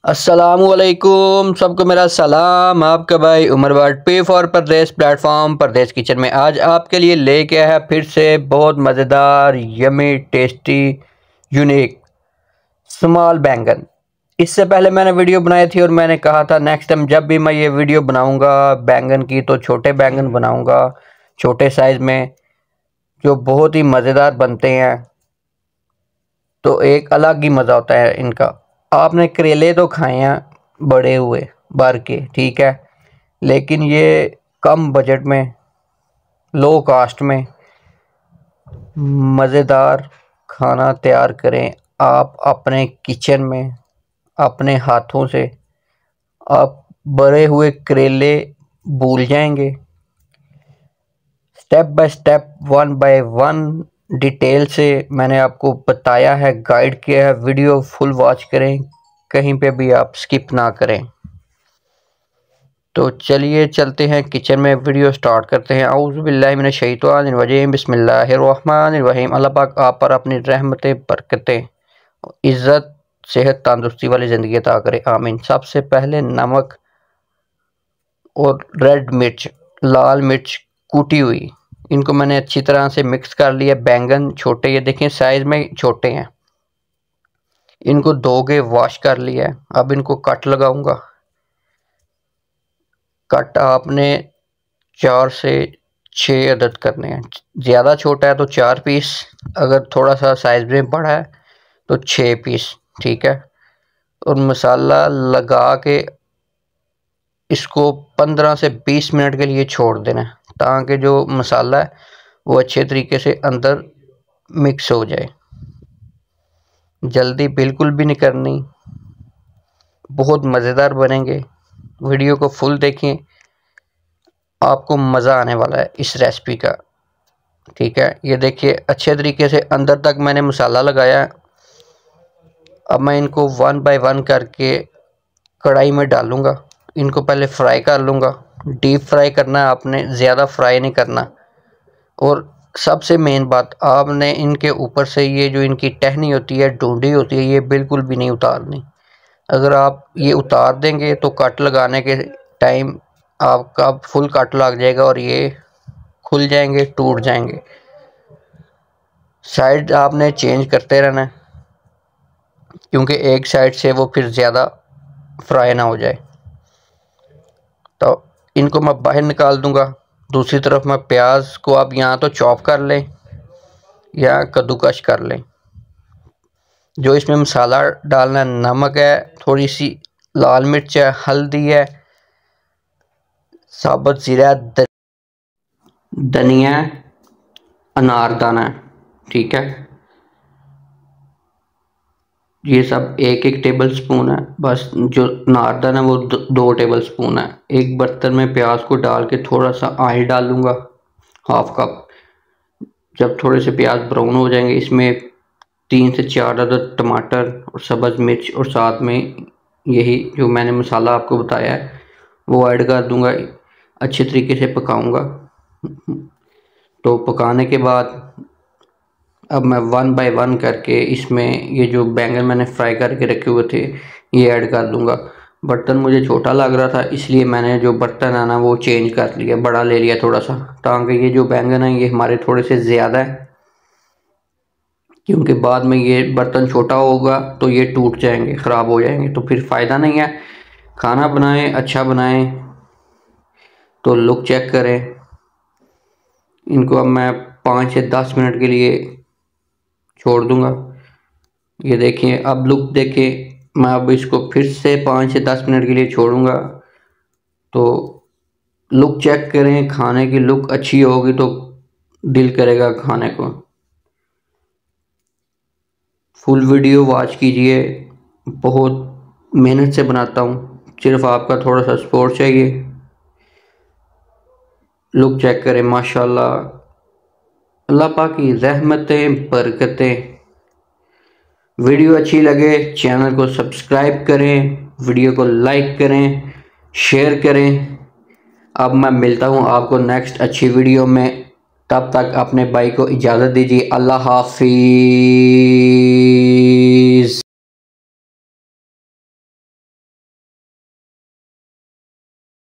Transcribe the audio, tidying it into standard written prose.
अस्सलामुअलैकुम, सबको मेरा सलाम। आपका भाई उमर वाट पे for Pradesh platform Pradesh kitchen में आज आपके लिए लेके आया फिर से बहुत मज़ेदार यमी टेस्टी यूनिक स्मॉल बैंगन। इससे पहले मैंने वीडियो बनाई थी और मैंने कहा था नेक्स्ट टाइम जब भी मैं ये वीडियो बनाऊंगा बैंगन की तो छोटे बैंगन बनाऊंगा, छोटे साइज़ में, जो बहुत ही मज़ेदार बनते हैं। तो एक अलग ही मज़ा होता है इनका। आपने करेले तो खाए हैं बड़े हुए भर के, ठीक है, लेकिन ये कम बजट में, लो कॉस्ट में मज़ेदार खाना तैयार करें आप अपने किचन में अपने हाथों से। आप भरे हुए करेले भूल जाएंगे। Step by step, one by one detail से मैंने आपको बताया है, गाइड किया है। वीडियो फुल वॉच करें, कहीं पे भी आप स्किप ना करें। तो चलिए चलते हैं किचन में, वीडियो स्टार्ट करते हैं। औज़ु बिल्लाहि मिनश शैतानिर रजीम, बिस्मिल्लाहिर रहमानिर रहीम। अल्लाह पाक आप पर अपनी रहमतें, बरकतें, इज़्ज़त, सेहत, तंदुरुस्ती वाली ज़िंदगी अता करे, आमीन। सबसे पहले नमक और रेड मिर्च, लाल मिर्च कूटी हुई, इनको मैंने अच्छी तरह से मिक्स कर लिया। बैंगन छोटे, ये देखें साइज़ में छोटे हैं, इनको धो के वॉश कर लिया है। अब इनको कट लगाऊंगा। कट आपने 4 से 6 अदद करने हैं। ज़्यादा छोटा है तो 4 पीस, अगर थोड़ा सा साइज़ में बड़ा है तो 6 पीस, ठीक है। और मसाला लगा के इसको 15 से 20 मिनट के लिए छोड़ देना है, ताकि जो मसाला है वो अच्छे तरीके से अंदर मिक्स हो जाए। जल्दी बिल्कुल भी नहीं करनी, बहुत मज़ेदार बनेंगे। वीडियो को फुल देखें, आपको मज़ा आने वाला है इस रेसिपी का, ठीक है। ये देखिए अच्छे तरीके से अंदर तक मैंने मसाला लगाया। अब मैं इनको वन बाय वन करके कढ़ाई में डालूँगा। इनको पहले फ्राई कर लूँगा। डीप फ्राई करना है आपने, ज़्यादा फ्राई नहीं करना। और सबसे मेन बात, आपने इनके ऊपर से ये जो इनकी टहनी होती है, डूंडी होती है, ये बिल्कुल भी नहीं उतारनी। अगर आप ये उतार देंगे तो कट लगाने के टाइम आपका फुल कट लग जाएगा और ये खुल जाएंगे, टूट जाएंगे। साइड आपने चेंज करते रहना है, क्योंकि एक साइड से वो फिर ज़्यादा फ्राई ना हो जाए। तो इनको मैं बाहर निकाल दूंगा। दूसरी तरफ मैं प्याज को, आप यहाँ तो चॉप कर लें या कद्दूकश कर लें। जो इसमें मसाला डालना है, नमक है, थोड़ी सी लाल मिर्च है, हल्दी है, साबुत ज़ीरा, धनिया, अनारदाना है, ठीक है। ये सब एक एक टेबल स्पून है, बस। जो अनारदाना है वो 2 टेबल स्पून है। एक बर्तन में प्याज को डाल के थोड़ा सा ऑयल डालूंगा, हाफ कप। जब थोड़े से प्याज ब्राउन हो जाएंगे, इसमें 3 से 4 अदद टमाटर और सब्ज़ मिर्च और साथ में यही जो मैंने मसाला आपको बताया है वो ऐड कर दूंगा। अच्छे तरीके से पकाऊंगा। तो पकाने के बाद अब मैं वन बाय वन करके इसमें ये जो बैंगन मैंने फ्राई करके रखे हुए थे ये ऐड कर दूंगा। बर्तन मुझे छोटा लग रहा था, इसलिए मैंने जो बर्तन है ना वो चेंज कर लिया, बड़ा ले लिया थोड़ा सा, ताकि ये जो बैंगन है ये हमारे थोड़े से ज़्यादा है। क्योंकि बाद में ये बर्तन छोटा होगा तो ये टूट जाएंगे, ख़राब हो जाएंगे, तो फिर फ़ायदा नहीं है। खाना बनाएं, अच्छा बनाएं। तो लुक चेक करें। इनको अब मैं 5 से 10 मिनट के लिए छोड़ दूंगा। ये देखिए, अब लुक देखें। मैं अब इसको फिर से 5 से 10 मिनट के लिए छोड़ूंगा। तो लुक चेक करें, खाने की लुक अच्छी होगी तो दिल करेगा खाने को। फुल वीडियो वॉच कीजिए, बहुत मेहनत से बनाता हूँ, सिर्फ आपका थोड़ा सा सपोर्ट चाहिए। लुक चेक करें, माशाल्लाह, अल्लाह पाक की रहमतें, बरकतें। वीडियो अच्छी लगे चैनल को सब्सक्राइब करें, वीडियो को लाइक करें, शेयर करें। अब मैं मिलता हूँ आपको नेक्स्ट अच्छी वीडियो में। तब तक अपने भाई को इजाज़त दीजिए। अल्लाह हाफिज़।